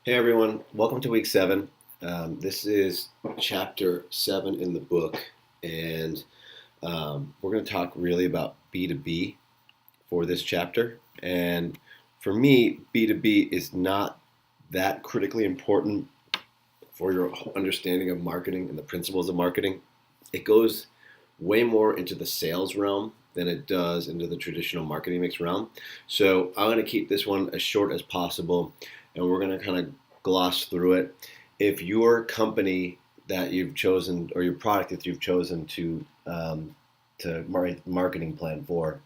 Hey everyone, welcome to week 7. This is chapter 7 in the book, and we're going to talk really about B2B for this chapter. And for me, B2B is not that critically important for your understanding of marketing and the principles of marketing. It goes way more into the sales realm than it does into the traditional marketing mix realm. So I'm going to keep this one as short as possible, and we're going to kind of gloss through it. If your company that you've chosen or your product that you've chosen to marketing plan for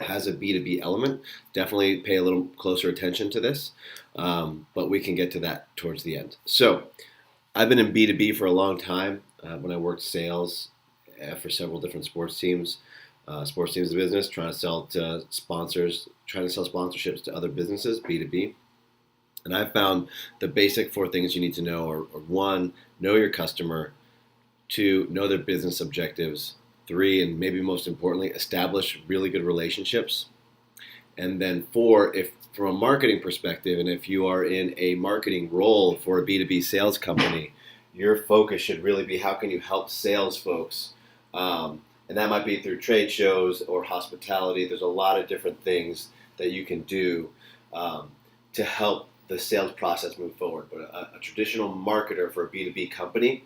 has a B2B element, definitely pay a little closer attention to this. But we can get to that towards the end. So I've been in B2B for a long time. When I worked sales for several different sports teams of business, trying to sell to sponsors, trying to sell sponsorships to other businesses, B2B. And I've found the basic 4 things you need to know are 1, know your customer, 2, know their business objectives, 3, and maybe most importantly, establish really good relationships. And then 4, if from a marketing perspective, and if you are in a marketing role for a B2B sales company, your focus should really be how can you help sales folks. And that might be through trade shows or hospitality. There's a lot of different things that you can do to help the sales process move forward. But a traditional marketer for a B2B company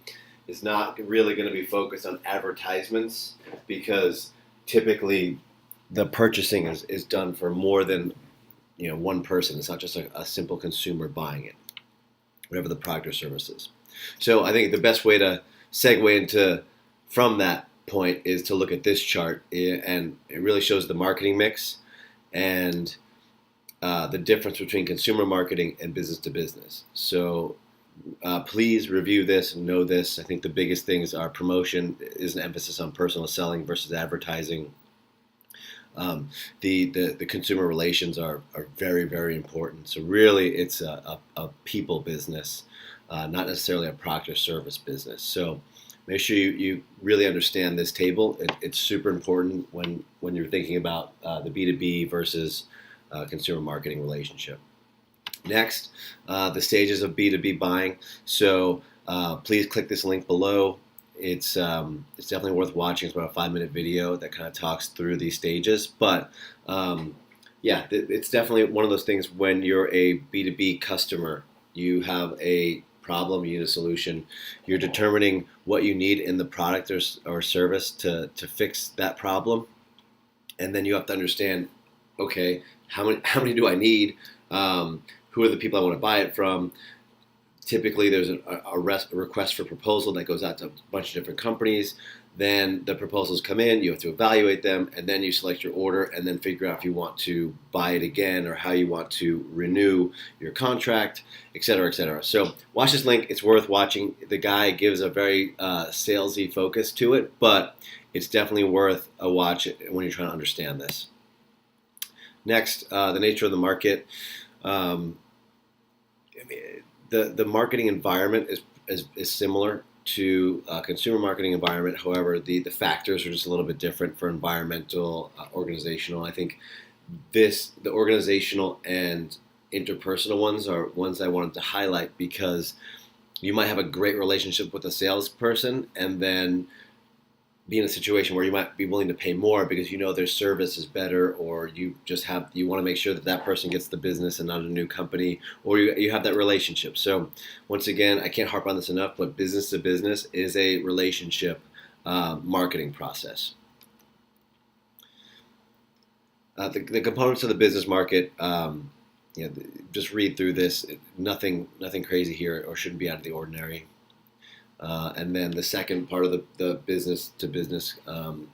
is not really going to be focused on advertisements, because typically the purchasing is done for more than one person. It's not just a simple consumer buying it, whatever the product or service is. So I think the best way to segue into from that point is to look at this chart, and it really shows the marketing mix and the difference between consumer marketing and business to business. So please review this and know this. I think the biggest things are promotion is an emphasis on personal selling versus advertising. The consumer relations are very, very important. So really it's a people business, not necessarily a product or service business. So make sure you really understand this table. It's super important when you're thinking about the B2B versus consumer marketing relationship. Next, the stages of B2B buying. So please click this link below. It's definitely worth watching. It's about a 5-minute video that kind of talks through these stages. But it's definitely one of those things when you're a B2B customer, you have a problem, you need a solution. You're determining what you need in the product or service to fix that problem. And then you have to understand, okay, how many do I need? Who are the people I want to buy it from? Typically, there's a request for proposal that goes out to a bunch of different companies. Then the proposals come in, you have to evaluate them, and then you select your order, and then figure out if you want to buy it again or how you want to renew your contract, et cetera, et cetera. So watch this link. It's worth watching. The guy gives a very salesy focus to it, but it's definitely worth a watch when you're trying to understand this. Next, the nature of the market. The marketing environment is similar to a consumer marketing environment. However, the factors are just a little bit different for environmental, organizational. I think the organizational and interpersonal ones are ones I wanted to highlight, because you might have a great relationship with a salesperson and then be in a situation where you might be willing to pay more because you know their service is better, or you want to make sure that person gets the business and not a new company, or you have that relationship. So once again, I can't harp on this enough, but business to business is a relationship marketing process. The components of the business market, just read through this. Nothing crazy here, or shouldn't be out of the ordinary. And then the second part of the business to business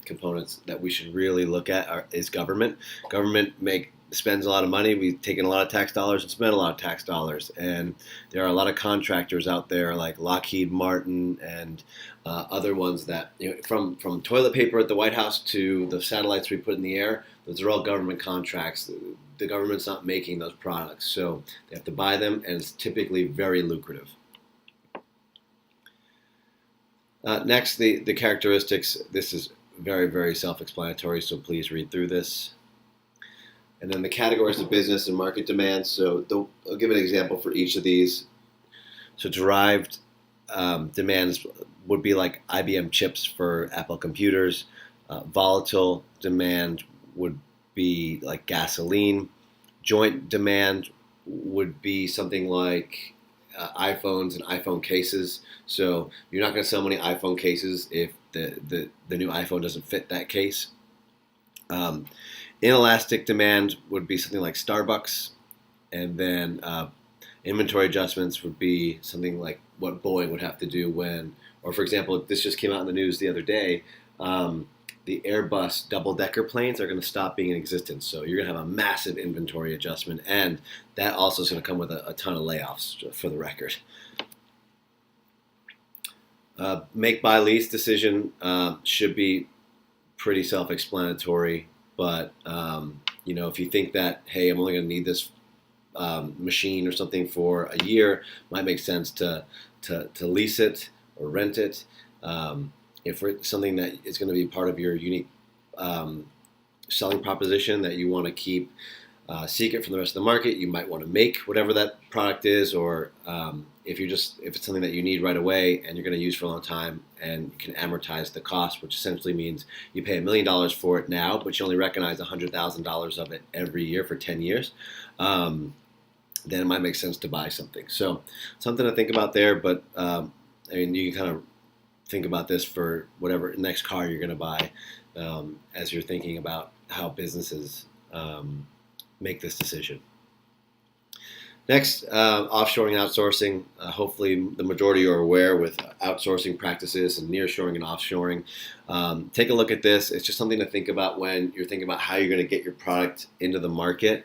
components that we should really look at is government. Government spends a lot of money. We've taken a lot of tax dollars and spent a lot of tax dollars. And there are a lot of contractors out there like Lockheed Martin and other ones that, from toilet paper at the White House to the satellites we put in the air, those are all government contracts. The government's not making those products, so they have to buy them, and it's typically very lucrative. Next, the characteristics. This is very, very self-explanatory, so please read through this. And then the categories of business and market demand. So I'll give an example for each of these. So derived demands would be like IBM chips for Apple computers. Volatile demand would be like gasoline. Joint demand would be something like iPhones and iPhone cases. So you're not going to sell many iPhone cases if the new iPhone doesn't fit that case. Inelastic demand would be something like Starbucks, and then inventory adjustments would be something like what Boeing would have to do when, or for example, this just came out in the news the other day. The Airbus double-decker planes are going to stop being in existence. So you're going to have a massive inventory adjustment, and that also is going to come with a ton of layoffs, for the record. Make, buy, lease decision should be pretty self-explanatory. But if you think that, hey, I'm only going to need this machine or something for a year, it might make sense to lease it or rent it. If it's something that is going to be part of your unique selling proposition that you want to keep secret from the rest of the market, you might want to make whatever that product is, or if it's something that you need right away and you're going to use for a long time and you can amortize the cost, which essentially means you pay $1 million for it now, but you only recognize $100,000 of it every year for 10 years. Then it might make sense to buy something. So something to think about there, but you can kind of think about this for whatever next car you're going to buy as you're thinking about how businesses make this decision. Next, offshoring and outsourcing. Hopefully the majority are aware with outsourcing practices and nearshoring and offshoring. Take a look at this. It's just something to think about when you're thinking about how you're going to get your product into the market.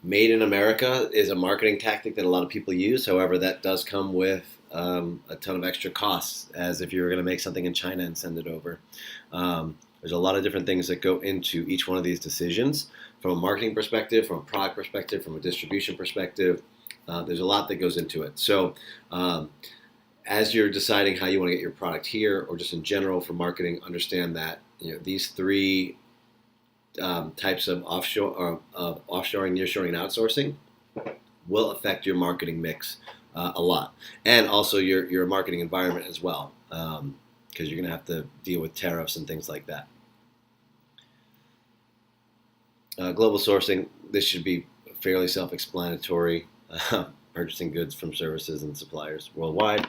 Made in America is a marketing tactic that a lot of people use. However, that does come with a ton of extra costs, as if you were going to make something in China and send it over. There's a lot of different things that go into each one of these decisions, from a marketing perspective, from a product perspective, from a distribution perspective. There's a lot that goes into it. So as you're deciding how you want to get your product here, or just in general for marketing, understand that these three types of offshoring, nearshoring, and outsourcing will affect your marketing mix a lot, and also your marketing environment as well, because you're going to have to deal with tariffs and things like that. Global sourcing, this should be fairly self-explanatory. Purchasing goods from services and suppliers worldwide.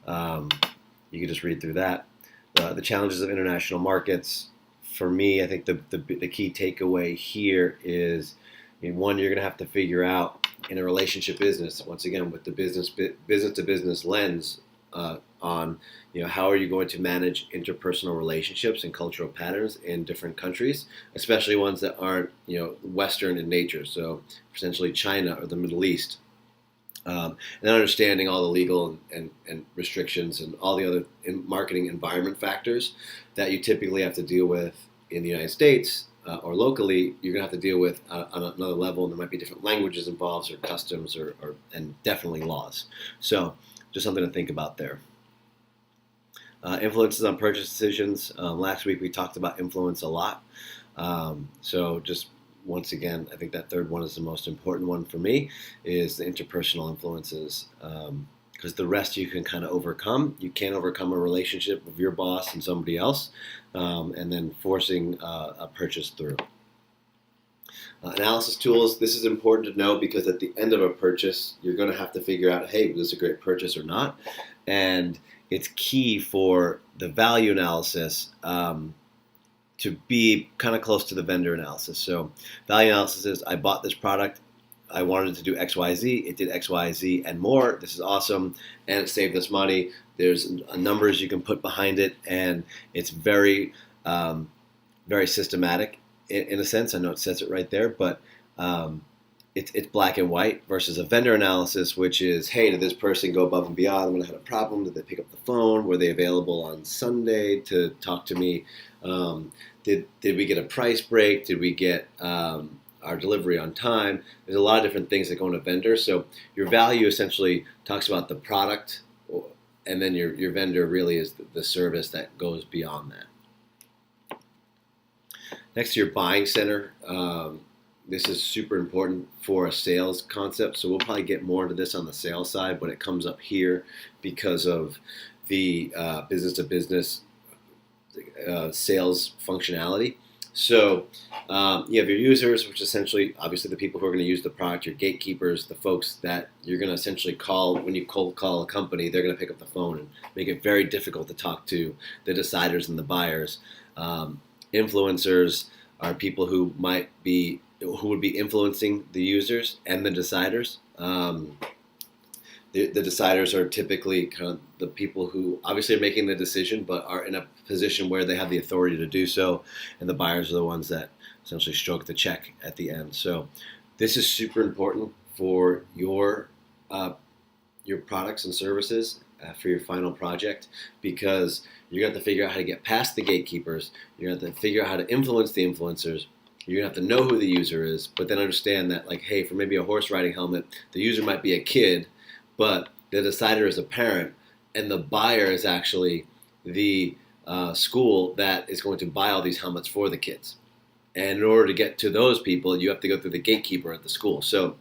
You can just read through that. The challenges of international markets. For me, I think the key takeaway here is, one, you're going to have to figure out in a relationship business, once again with the business to business lens, on how are you going to manage interpersonal relationships and cultural patterns in different countries, especially ones that aren't Western in nature, so essentially China or the Middle East, and understanding all the legal and restrictions and all the other marketing environment factors that you typically have to deal with in the United States. Or locally, you're going to have to deal with on another level, and there might be different languages involved, or customs, and definitely laws. So just something to think about there. Influences on purchase decisions. Last week we talked about influence a lot. So just once again, I think that third one is the most important one for me, is the interpersonal influences. Because the rest you can kind of overcome. You can't overcome a relationship with your boss and somebody else, and then forcing a purchase through. Analysis tools, this is important to know, because at the end of a purchase, you're going to have to figure out, hey, was this a great purchase or not? And it's key for the value analysis to be kind of close to the vendor analysis. So value analysis is, I bought this product, I wanted to do X, Y, Z. It did X, Y, Z, and more. This is awesome, and it saved us money. There's numbers you can put behind it, and it's very, very systematic in a sense. I know it says it right there, but it's black and white, versus a vendor analysis, which is, hey, did this person go above and beyond when I had a problem? Did they pick up the phone? Were they available on Sunday to talk to me? Did we get a price break? Did we get our delivery on time? There's a lot of different things that go into vendor. So your value essentially talks about the product, and then your vendor really is the service that goes beyond that. next to your buying center. This is super important for a sales concept. So we'll probably get more into this on the sales side, but it comes up here because of the business to business sales functionality. So you have your users, which is essentially, obviously, the people who are going to use the product, your gatekeepers, the folks that you're going to essentially call when you cold call a company. They're going to pick up the phone and make it very difficult to talk to the deciders and the buyers. Influencers are people who would be influencing the users and the deciders. The deciders are typically kind of the people who obviously are making the decision, but are in a position where they have the authority to do so, and the buyers are the ones that essentially stroke the check at the end. So this is super important for your products and services for your final project, because you're going to have to figure out how to get past the gatekeepers. You're going to have to figure out how to influence the influencers. You're going to have to know who the user is, but then understand that, like, hey, for maybe a horse riding helmet, the user might be a kid, but the decider is a parent, and the buyer is actually the school that is going to buy all these helmets for the kids. And in order to get to those people, you have to go through the gatekeeper at the school. So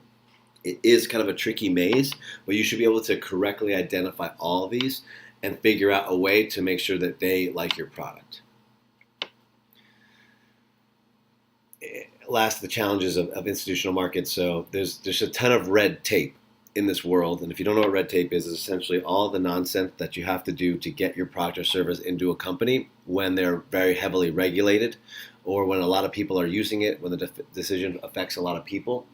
it is kind of a tricky maze, but you should be able to correctly identify all of these and figure out a way to make sure that they like your product. Last, the challenges of institutional markets. So there's a ton of red tape in this world, and if you don't know what red tape is, it's essentially all the nonsense that you have to do to get your product or service into a company when they're very heavily regulated, or when a lot of people are using it, when the decision affects a lot of people.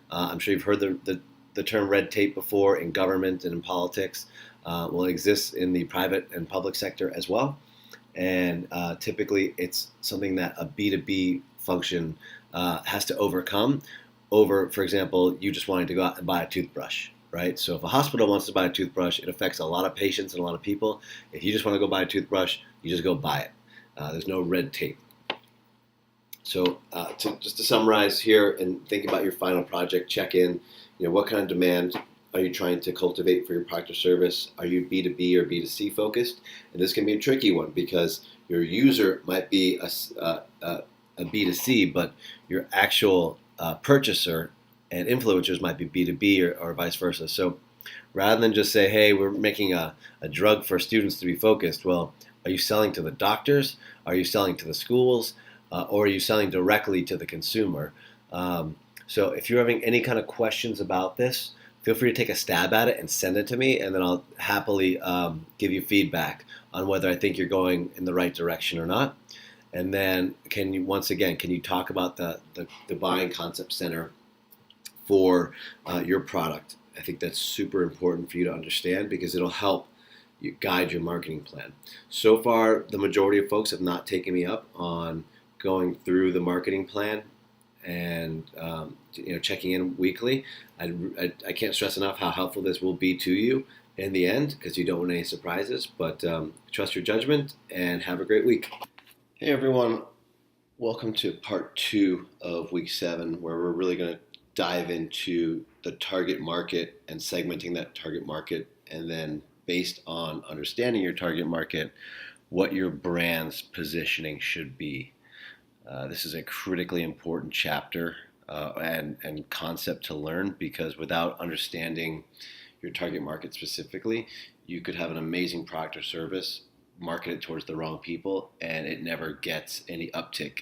I'm sure you've heard the term red tape before in government and in politics. Well, it exists in the private and public sector as well, and typically it's something that a B2B function has to overcome over, for example, you just wanting to go out and buy a toothbrush, right? So if a hospital wants to buy a toothbrush, it affects a lot of patients and a lot of people. If you just want to go buy a toothbrush, you just go buy it. There's no red tape. So just to summarize here and think about your final project, check in, what kind of demand are you trying to cultivate for your product or service? Are you B2B or B2C focused? And this can be a tricky one because your user might be a B2C, but your actual purchaser and influencers might be B2B or vice versa. So rather than just say, hey, we're making a drug for students to be focused, well, are you selling to the doctors? Are you selling to the schools? Or are you selling directly to the consumer? So if you're having any kind of questions about this, feel free to take a stab at it and send it to me, and then I'll happily give you feedback on whether I think you're going in the right direction or not. And then can you talk about the buying concept center for your product? I think that's super important for you to understand because it'll help you guide your marketing plan. So far, the majority of folks have not taken me up on going through the marketing plan and checking in weekly. I can't stress enough how helpful this will be to you in the end because you don't want any surprises. But trust your judgment and have a great week. Hey everyone, welcome to part 2 of week 7, where we're really going to dive into the target market and segmenting that target market, and then based on understanding your target market, what your brand's positioning should be. This is a critically important chapter and concept to learn, because without understanding your target market specifically, you could have an amazing product or service marketed towards the wrong people, and it never gets any uptick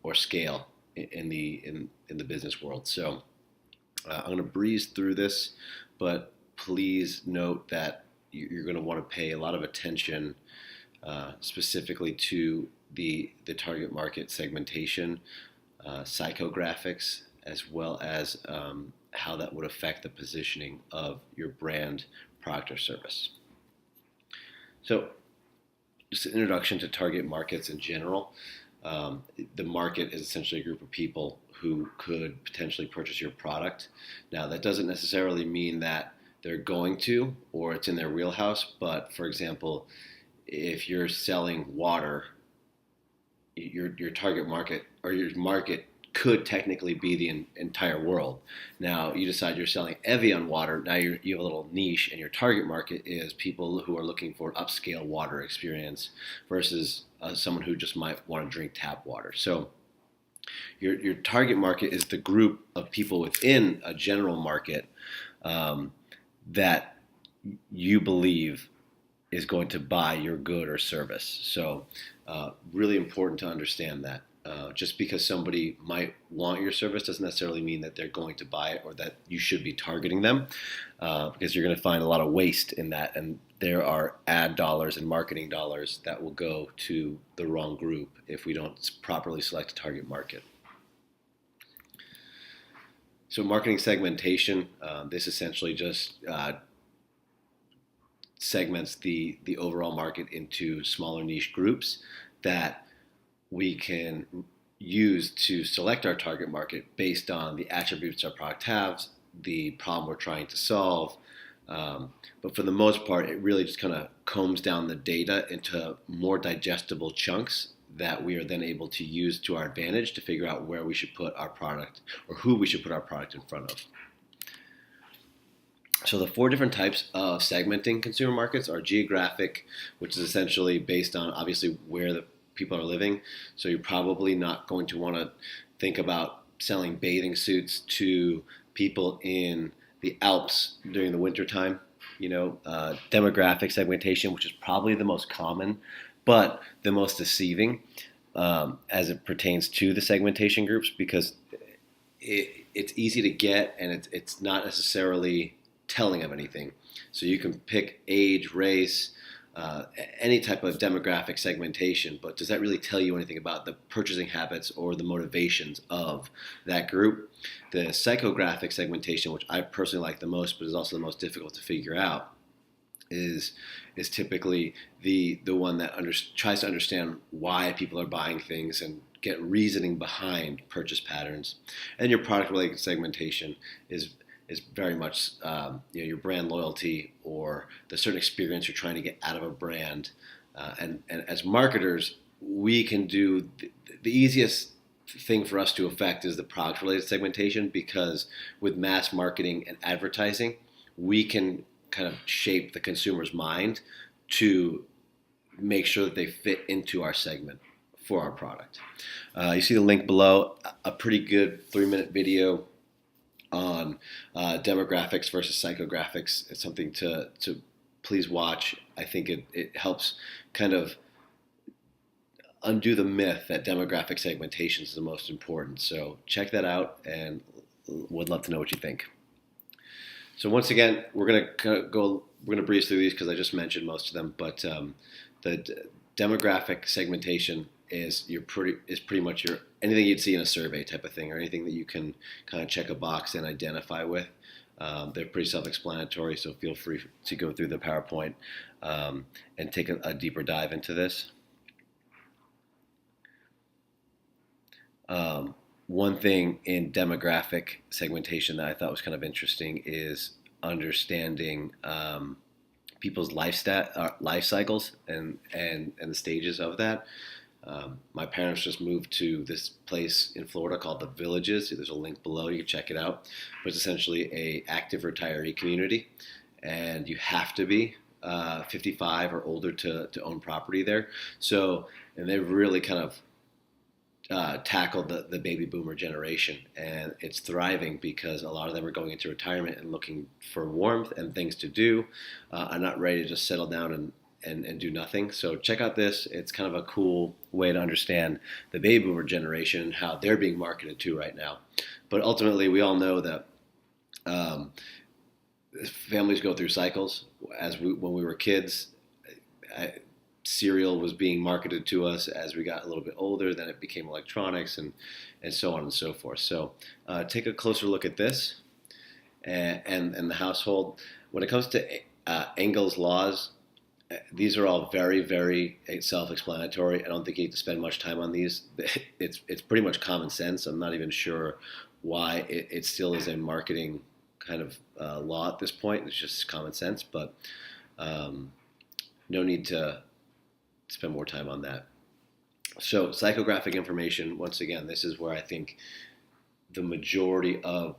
or scale in the business world. So I'm going to breeze through this, but please note that you're going to want to pay a lot of attention specifically to the target market segmentation, psychographics, as well as how that would affect the positioning of your brand, product, or service. So just an introduction to target markets in general. The market is essentially a group of people who could potentially purchase your product. Now, that doesn't necessarily mean that they're going to, or it's in their wheelhouse, but for example, if you're selling water, your target market, or your market could technically be the entire world. Now you decide you're selling Evian water. Now you have a little niche, and your target market is people who are looking for upscale water experience versus someone who just might want to drink tap water. So your target market is the group of people within a general market that you believe is going to buy your good or service. So really important to understand that. Just because somebody might want your service doesn't necessarily mean that they're going to buy it or that you should be targeting them, because you're going to find a lot of waste in that, and there are ad dollars and marketing dollars that will go to the wrong group if we don't properly select a target market. So marketing segmentation, this essentially just segments the overall market into smaller niche groups that we can use to select our target market based on the attributes our product has, the problem we're trying to solve. But for the most part, it really just kind of combs down the data into more digestible chunks that we are then able to use to our advantage to figure out where we should put our product or who we should put our product in front of. So the 4 different types of segmenting consumer markets are geographic, which is essentially based on obviously where the people are living. So you're probably not going to want to think about selling bathing suits to people in the Alps during the wintertime. Demographic segmentation, which is probably the most common, but the most deceiving as it pertains to the segmentation groups, because it's easy to get and it's not necessarily telling of anything. So you can pick age, race, any type of demographic segmentation, but does that really tell you anything about the purchasing habits or the motivations of that group? The psychographic segmentation, which I personally like the most, but is also the most difficult to figure out, is typically the one that tries to understand why people are buying things and get reasoning behind purchase patterns. And your product-related segmentation is very much your brand loyalty or the certain experience you're trying to get out of a brand. And as marketers, we can do the easiest thing for us to affect is the product-related segmentation, because with mass marketing and advertising, we can kind of shape the consumer's mind to make sure that they fit into our segment for our product. You see the link below, a pretty good 3-minute video on demographics versus psychographics. It's something to please watch. I think it helps kind of undo the myth that demographic segmentation is the most important. So check that out, and would love to know what you think. So once again, we're gonna breeze through these because I just mentioned most of them. But the demographic segmentation is pretty much your anything you'd see in a survey type of thing, or anything that you can kind of check a box and identify with. They're pretty self-explanatory, so feel free to go through the PowerPoint and take a deeper dive into this. One thing in demographic segmentation that I thought was kind of interesting is understanding people's life cycles and the stages of that. My parents just moved to this place in Florida called The Villages. There's a link below. You can check it out. But it's essentially a active retiree community, and you have to be 55 or older to own property there. So, and they've really kind of tackled the baby boomer generation, and it's thriving because a lot of them are going into retirement and looking for warmth and things to do, are not ready to just settle down and do nothing. So check out this. It's kind of a cool way to understand the baby boomer generation and how they're being marketed to right now. But ultimately, we all know that families go through cycles. When we were kids, cereal was being marketed to us. As we got a little bit older, then it became electronics and so on and so forth. So take a closer look at this and the household. When it comes to Engel's laws, these are all very, very self-explanatory. I don't think you need to spend much time on these. It's pretty much common sense. I'm not even sure why it still is a marketing kind of law at this point. It's just common sense, but no need to spend more time on that. So psychographic information, once again, this is where I think the majority of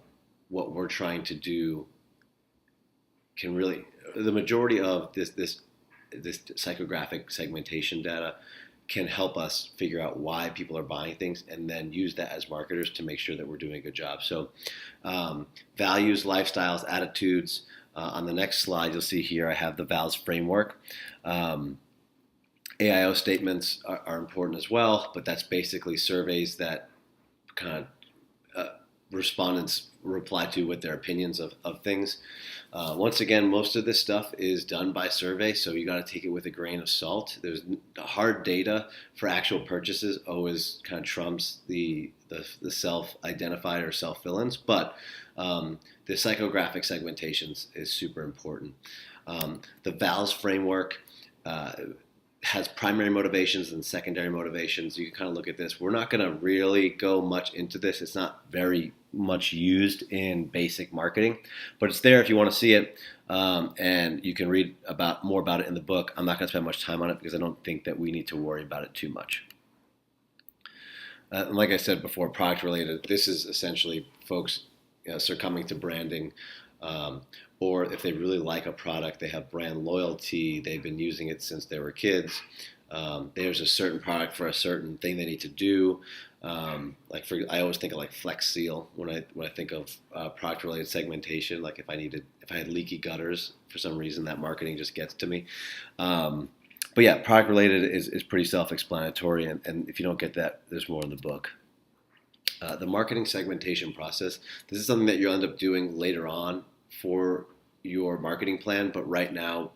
what we're trying to do can really, the majority of this psychographic segmentation data can help us figure out why people are buying things and then use that as marketers to make sure that we're doing a good job. So values, lifestyles, attitudes. On the next slide, you'll see here I have the VALS framework. AIO statements are important as well, but that's basically surveys that kind of respondents reply to with their opinions of things. Once again, most of this stuff is done by survey, so you got to take it with a grain of salt. There's hard data for actual purchases always kind of trumps the self-identified or self-fill-ins, but the psychographic segmentations is super important. The VALS framework has primary motivations and secondary motivations. You can kind of look at this. We're not going to really go much into this. It's not very much used in basic marketing, but it's there if you want to see it, and you can read more about it in the book. I'm not going to spend much time on it because I don't think that we need to worry about it too much. And like I said before, product related, this is essentially folks succumbing to branding, or if they really like a product, they have brand loyalty, they've been using it since they were kids. There's a certain product for a certain thing they need to do. I always think of like Flex Seal when I think of product related segmentation. Like if I had leaky gutters for some reason, that marketing just gets to me. But yeah, product related is pretty self-explanatory, and if you don't get that, there's more in the book. The marketing segmentation process. This is something that you'll end up doing later on for your marketing plan, but right now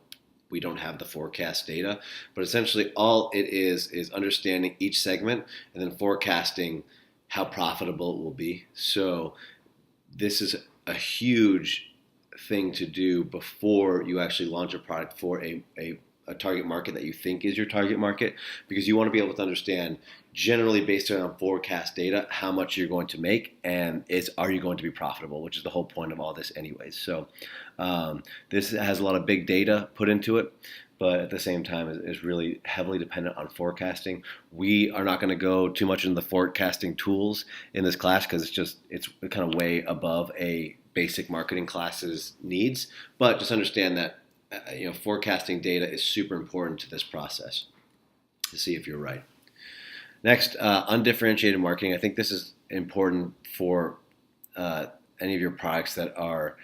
we don't have the forecast data. But essentially all it is understanding each segment and then forecasting how profitable it will be. So this is a huge thing to do before you actually launch a product for a target market that you think is your target market, because you want to be able to understand generally based on forecast data how much you're going to make and are you going to be profitable, which is the whole point of all this anyways. So this has a lot of big data put into it, but at the same time is really heavily dependent on forecasting. We are not going to go too much into the forecasting tools in this class because it's kind of way above a basic marketing class's needs, but just understand that forecasting data is super important to this process to see if you're right. Next, undifferentiated marketing. I think this is important for any of your products that are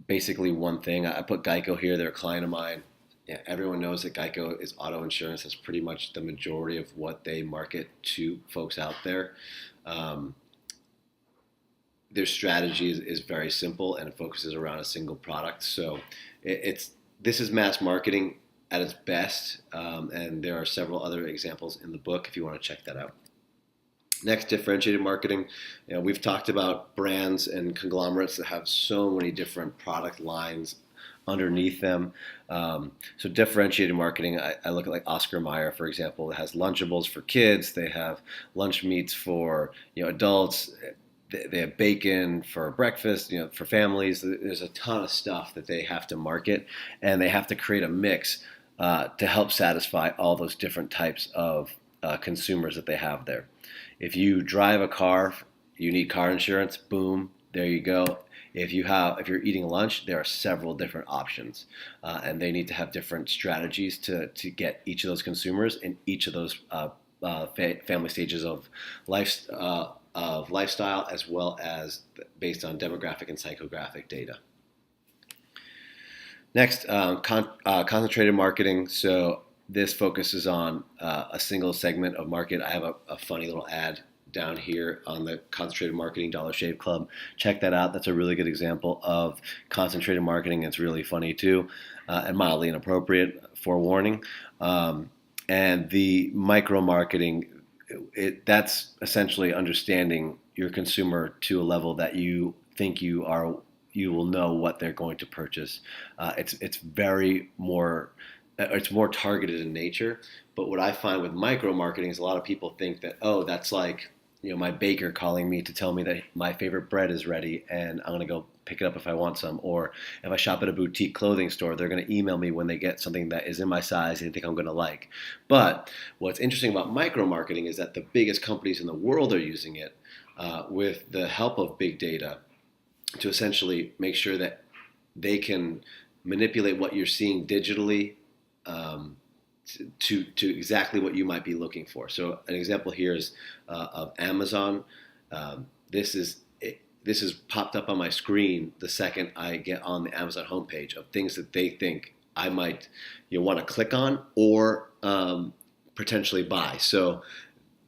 basically one thing. I put Geico here. They're a client of mine. Yeah, everyone knows that Geico is auto insurance. That's pretty much the majority of what they market to folks out there. Their strategy is very simple and it focuses around a single product. So this is mass marketing at its best, and there are several other examples in the book if you want to check that out. Next, differentiated marketing. We've talked about brands and conglomerates that have so many different product lines underneath them. So differentiated marketing, I look at like Oscar Mayer, for example, that has Lunchables for kids. They have lunch meats for adults. They have bacon for breakfast, for families. There's a ton of stuff that they have to market, and they have to create a mix to help satisfy all those different types of consumers that they have there. If you drive a car, you need car insurance. Boom, there you go. If you're eating lunch, there are several different options, and they need to have different strategies to get each of those consumers in each of those family stages of lifestyle, as well as based on demographic and psychographic data. Next, concentrated marketing. So this focuses on a single segment of market. I have a funny little ad down here on the concentrated marketing Dollar Shave Club. Check that out. That's a really good example of concentrated marketing. It's really funny too, and mildly inappropriate, forewarning. And the micro marketing, that's essentially understanding your consumer to a level that you think you will know what they're going to purchase. It's more targeted in nature. But what I find with micro marketing is a lot of people think that, that's like my baker calling me to tell me that my favorite bread is ready and I'm going to go pick it up if I want some. Or if I shop at a boutique clothing store, they're going to email me when they get something that is in my size and they think I'm going to like. But what's interesting about micro marketing is that the biggest companies in the world are using it. with the help of big data to essentially make sure that they can manipulate what you're seeing digitally um, to exactly what you might be looking for. So an example here is of Amazon. This is popped up on my screen the second I get on the Amazon homepage of things that they think I might want to click on or potentially buy. So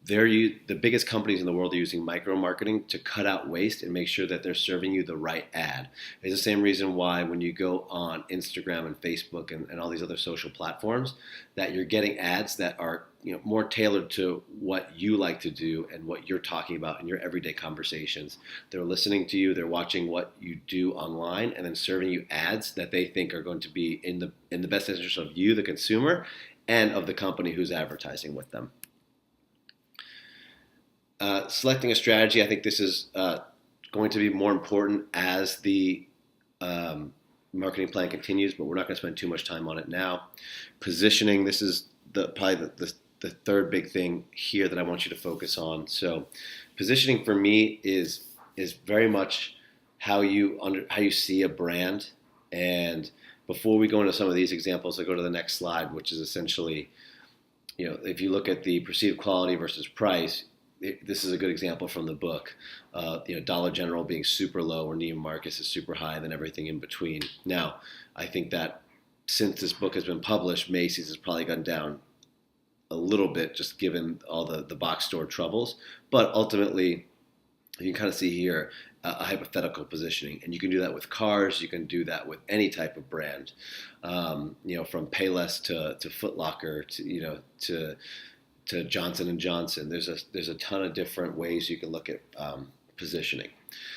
the biggest companies in the world are using micro marketing to cut out waste and make sure that they're serving you the right ad. It's the same reason why when you go on Instagram and Facebook and all these other social platforms, that you're getting ads that are more tailored to what you like to do and what you're talking about in your everyday conversations. They're listening to you, they're watching what you do online, and then serving you ads that they think are going to be in the best interest of you, the consumer, and of the company who's advertising with them. Selecting a strategy, I think this is going to be more important as the marketing plan continues, but we're not going to spend too much time on it now. Positioning, this is probably the third big thing here that I want you to focus on. So positioning for me is very much how you see a brand. And before we go into some of these examples, I go to the next slide, which is essentially, if you look at the perceived quality versus price, this is a good example from the book. Dollar General being super low, or Neiman Marcus is super high, and then everything in between. Now, I think that since this book has been published, Macy's has probably gone down a little bit, just given all the box store troubles. But ultimately, you can kind of see here a hypothetical positioning, and you can do that with cars. You can do that with any type of brand, from Payless to Foot Locker to Johnson & Johnson. There's a ton of different ways you can look at positioning.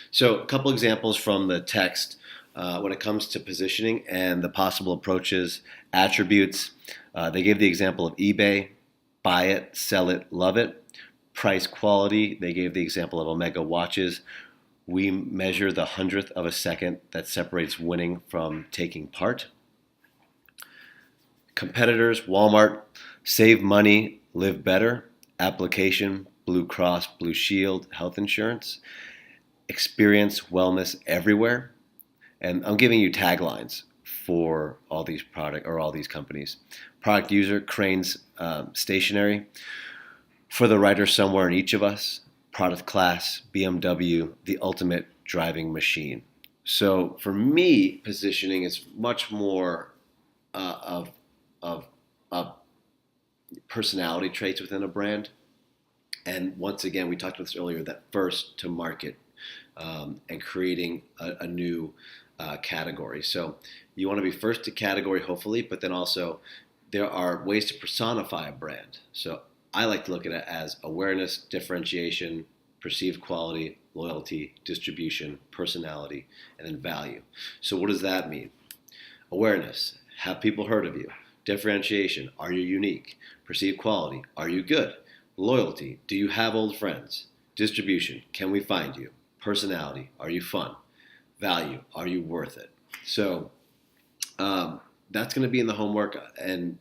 So a couple examples from the text when it comes to positioning and the possible approaches, attributes. They gave the example of eBay, buy it, sell it, love it. Price, quality, they gave the example of Omega watches. We measure the 100th of a second that separates winning from taking part. Competitors, Walmart, save money, live better. Application, Blue Cross Blue Shield health insurance. Experience wellness everywhere. And I'm giving you taglines for all these companies. Product user, Crane's stationery. For the writer somewhere in each of us. Product class, BMW, the ultimate driving machine. So for me, positioning is much more of personality traits within a brand. And once again, we talked about this earlier, that first to market and creating a new category. So you want to be first to category, hopefully, but then also there are ways to personify a brand. So I like to look at it as awareness, differentiation, perceived quality, loyalty, distribution, personality, and then value. So what does that mean? Awareness, have people heard of you? Differentiation, are you unique? Perceived quality, are you good? Loyalty, do you have old friends? Distribution, can we find you? Personality, are you fun? Value, are you worth it? So that's going to be in the homework, and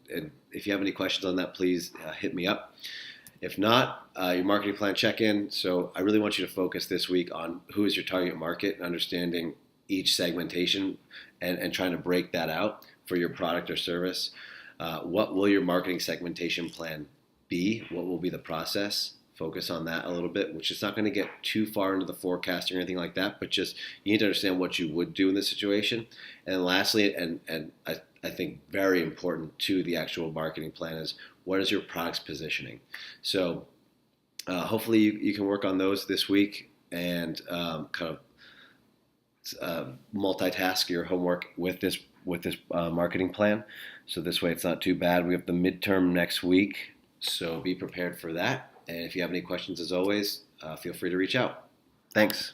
if you have any questions on that, please hit me up. If not, your marketing plan check-in. So I really want you to focus this week on who is your target market and understanding each segmentation and trying to break that out for your product or service. What will your marketing segmentation plan be? What will be the process? Focus on that a little bit, which is not going to get too far into the forecasting or anything like that, but just you need to understand what you would do in this situation. And lastly, and I think very important to the actual marketing plan, is what is your product's positioning? So hopefully you can work on those this week and kind of multitask your homework with this marketing plan. So this way it's not too bad. We have the midterm next week, so be prepared for that. And if you have any questions, as always, feel free to reach out. Thanks.